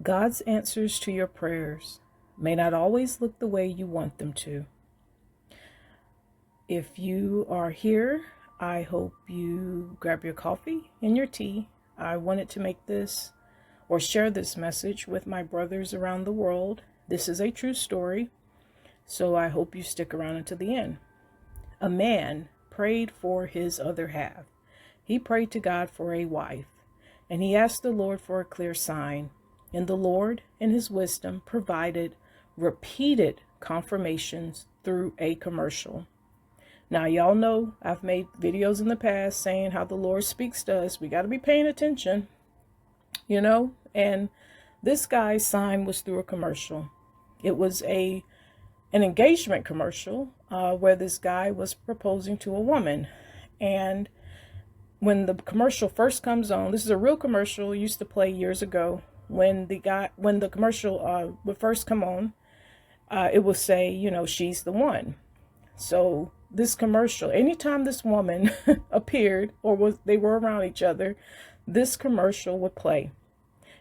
God's answers to your prayers may not always look the way you want them to. If you are here, I hope you grab your coffee and your tea. I wanted to make this or share this message with my brothers around the world. This is a true story, so I hope you stick around until the end. A man prayed for his other half. He prayed to God for a wife, and he asked the Lord for a clear sign. And the Lord, in his wisdom, provided repeated confirmations through a commercial. Now, y'all know I've made videos in the past saying how the Lord speaks to us. We got to be paying attention, and this guy's sign was through a commercial. It was an engagement commercial where this guy was proposing to a woman. And when the commercial first comes on, this is a real commercial, used to play years ago. When the commercial would first come on, it would say, she's the one. So this commercial, anytime this woman appeared or they were around each other, this commercial would play.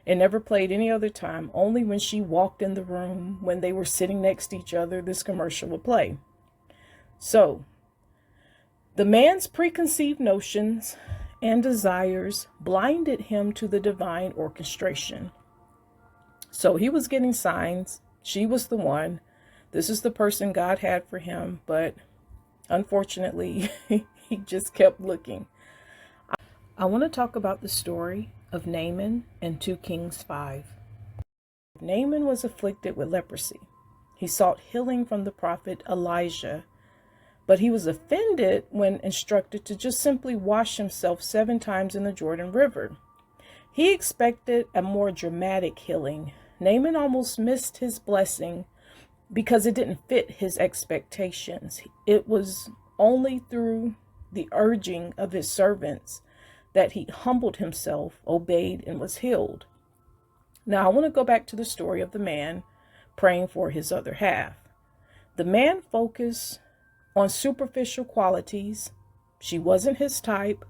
It never played any other time. Only when she walked in the room, when they were sitting next to each other, this commercial would play. So the man's preconceived notions and desires blinded him to the divine orchestration. So he was getting signs. She was the one. This is the person God had for him. But unfortunately, he just kept looking. I want to talk about the story of Naaman in 2 Kings 5. Naaman was afflicted with leprosy. He sought healing from the prophet Elijah, but he was offended when instructed to just simply wash himself 7 times in the Jordan River. He expected a more dramatic healing. Naaman almost missed his blessing because it didn't fit his expectations. It was only through the urging of his servants that he humbled himself, obeyed, and was healed. Now, I want to go back to the story of the man praying for his other half. The man focused on superficial qualities. She wasn't his type,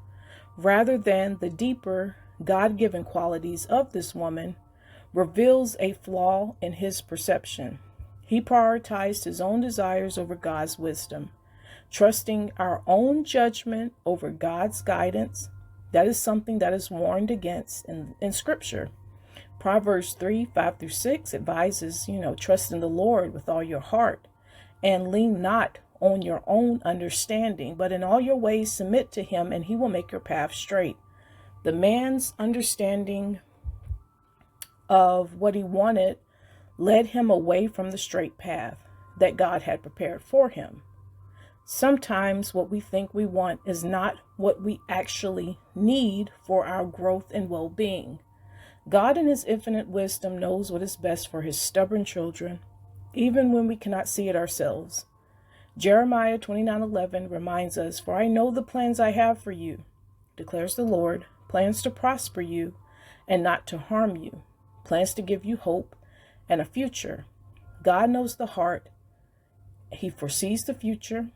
rather than the deeper God-given qualities of this woman reveals a flaw in his perception. He prioritized his own desires over God's wisdom, trusting our own judgment over God's guidance. That is something that is warned against in Scripture. Proverbs 3:5-6 advises, trust in the Lord with all your heart and lean not on your own understanding, but in all your ways submit to him, and he will make your path straight. The man's understanding of what he wanted led him away from the straight path that God had prepared for him. Sometimes what we think we want is not what we actually need for our growth and well-being. God in his infinite wisdom knows what is best for his stubborn children, even when we cannot see it ourselves. Jeremiah 29:11 reminds us, "For I know the plans I have for you, declares the Lord, plans to prosper you and not to harm you, plans to give you hope and a future." God knows the heart. He foresees the future.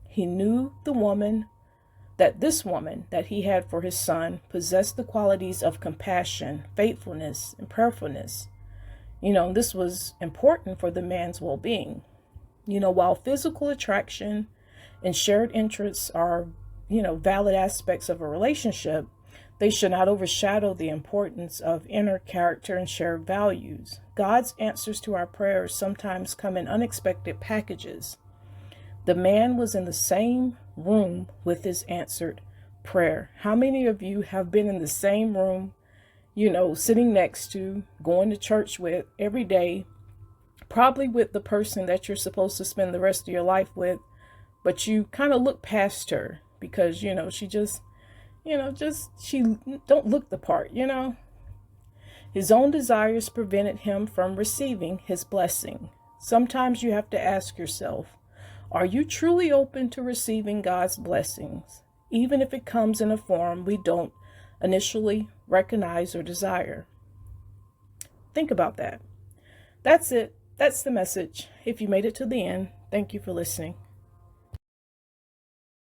He knew this woman that he had for his son possessed the qualities of compassion, faithfulness, and prayerfulness. This was important for the man's well-being. While physical attraction and shared interests are, valid aspects of a relationship, they should not overshadow the importance of inner character and shared values. God's answers to our prayers sometimes come in unexpected packages. The man was in the same room with his answered prayer. How many of you have been in the same room, sitting next to, going to church with every day, probably with the person that you're supposed to spend the rest of your life with, but you kind of look past her because, she just, she don't look the part, His own desires prevented him from receiving his blessing. Sometimes you have to ask yourself, are you truly open to receiving God's blessings, even if it comes in a form we don't initially recognize or desire? Think about that. That's it. That's the message. If you made it to the end, thank you for listening.